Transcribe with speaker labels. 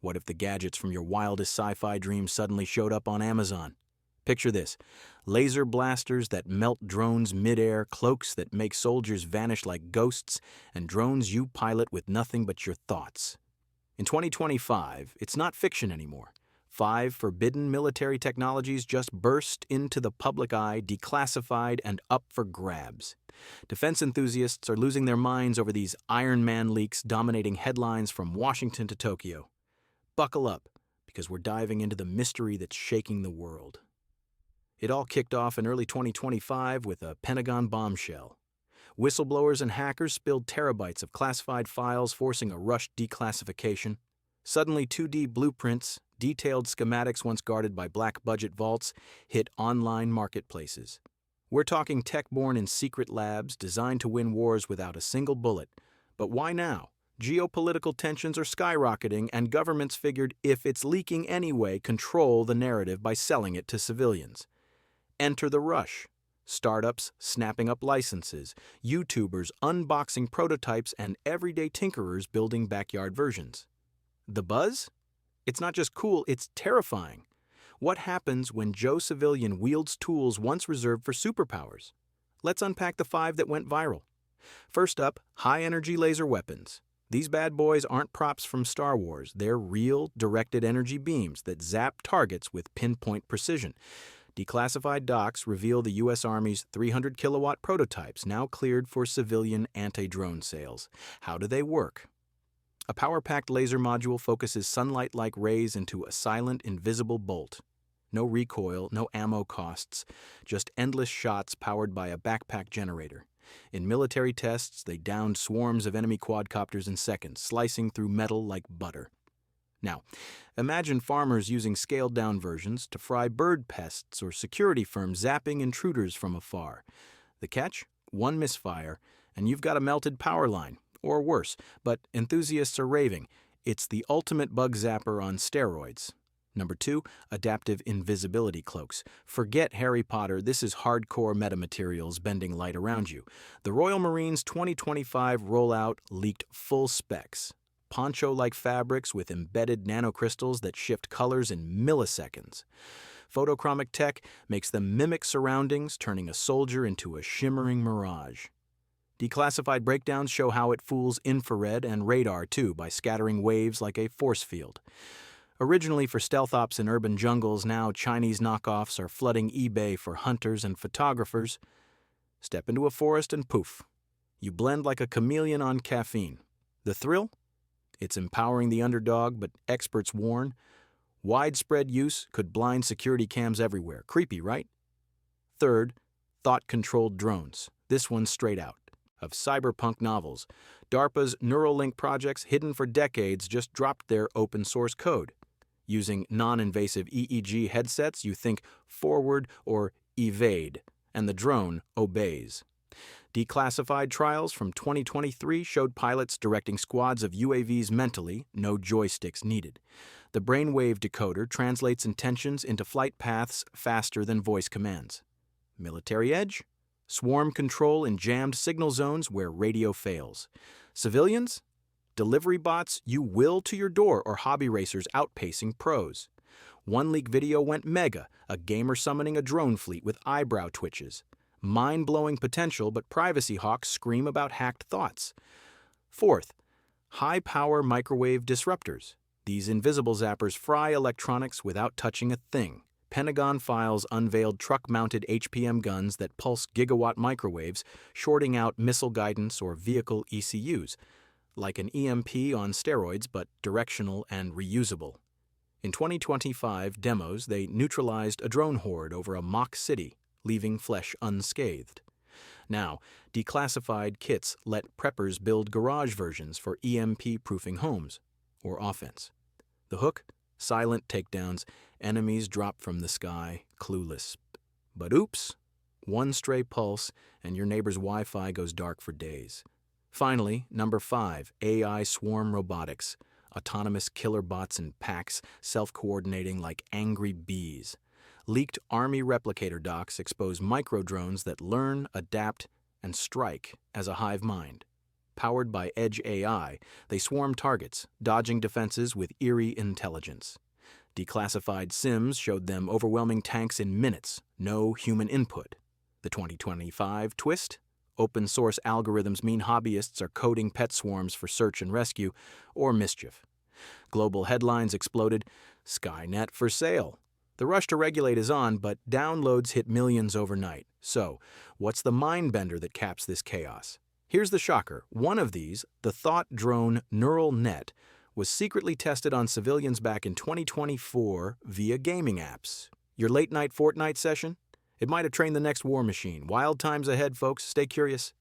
Speaker 1: What if the gadgets from your wildest sci-fi dreams suddenly showed up on Amazon? Picture this: laser blasters that melt drones midair, cloaks that make soldiers vanish like ghosts, and drones you pilot with nothing but your thoughts. In 2025, it's not fiction anymore. 5 forbidden military technologies just burst into the public eye, declassified and up for grabs. Defense enthusiasts are losing their minds over these Iron Man leaks dominating headlines from Washington to Tokyo. Buckle up, because we're diving into the mystery that's shaking the world. It all kicked off in early 2025 with a Pentagon bombshell. Whistleblowers and hackers spilled terabytes of classified files, forcing a rushed declassification. Suddenly, 2D blueprints, detailed schematics once guarded by black-budget vaults, hit online marketplaces. We're talking tech born in secret labs, designed to win wars without a single bullet. But why now? Geopolitical tensions are skyrocketing, and governments figured if it's leaking anyway, control the narrative by selling it to civilians. Enter the rush. Startups snapping up licenses, YouTubers unboxing prototypes, and everyday tinkerers building backyard versions. The buzz? It's not just cool, it's terrifying. What happens when Joe Civilian wields tools once reserved for superpowers? Let's unpack the 5 that went viral. First up, high-energy laser weapons. These bad boys aren't props from Star Wars. They're real, directed energy beams that zap targets with pinpoint precision. Declassified docs reveal the U.S. Army's 300-kilowatt prototypes now cleared for civilian anti-drone sales. How do they work? A power-packed laser module focuses sunlight-like rays into a silent, invisible bolt. No recoil, no ammo costs, just endless shots powered by a backpack generator. In military tests, they downed swarms of enemy quadcopters in seconds, slicing through metal like butter. Now, imagine farmers using scaled-down versions to fry bird pests or security firms zapping intruders from afar. The catch? One misfire, and you've got a melted power line, or worse, but enthusiasts are raving. It's the ultimate bug zapper on steroids. Number 2, adaptive invisibility cloaks. Forget Harry Potter, this is hardcore metamaterials bending light around you. The Royal Marines 2025 rollout leaked full specs. Poncho-like fabrics with embedded nanocrystals that shift colors in milliseconds. Photochromic tech makes them mimic surroundings, turning a soldier into a shimmering mirage. Declassified breakdowns show how it fools infrared and radar too by scattering waves like a force field. Originally for stealth ops in urban jungles, now Chinese knockoffs are flooding eBay for hunters and photographers. Step into a forest and poof. You blend like a chameleon on caffeine. The thrill? It's empowering the underdog, but experts warn, widespread use could blind security cams everywhere. Creepy, right? Third, thought-controlled drones. This one's straight out of cyberpunk novels. DARPA's Neuralink projects, hidden for decades, just dropped their open-source code. Using non-invasive EEG headsets, you think forward or evade, and the drone obeys. Declassified trials from 2023 showed pilots directing squads of UAVs mentally, no joysticks needed. The brainwave decoder translates intentions into flight paths faster than voice commands. Military edge? Swarm control in jammed signal zones where radio fails. Civilians? Delivery bots you will to your door, or hobby racers outpacing pros. One leak video went mega, a gamer summoning a drone fleet with eyebrow twitches. Mind-blowing potential, but privacy hawks scream about hacked thoughts. Fourth, high-power microwave disruptors. These invisible zappers fry electronics without touching a thing. Pentagon files unveiled truck-mounted HPM guns that pulse gigawatt microwaves, shorting out missile guidance or vehicle ECUs. Like an EMP on steroids, but directional and reusable. In 2025 demos, they neutralized a drone horde over a mock city, leaving flesh unscathed. Now, declassified kits let preppers build garage versions for EMP-proofing homes, or offense. The hook? Silent takedowns, enemies drop from the sky, clueless. But oops, one stray pulse, and your neighbor's Wi-Fi goes dark for days. Finally, number 5, AI swarm robotics. Autonomous killer bots in packs, self-coordinating like angry bees. Leaked Army replicator docs expose micro-drones that learn, adapt, and strike as a hive mind. Powered by Edge AI, they swarm targets, dodging defenses with eerie intelligence. Declassified sims showed them overwhelming tanks in minutes, no human input. The 2025 twist? Open source algorithms mean hobbyists are coding pet swarms for search and rescue, or mischief. Global headlines exploded, Skynet for sale. The rush to regulate is on, but downloads hit millions overnight. So, what's the mind-bender that caps this chaos? Here's the shocker. One of these, the thought drone neural net, was secretly tested on civilians back in 2024 via gaming apps. Your late-night Fortnite session? It might have trained the next war machine. Wild times ahead, folks. Stay curious.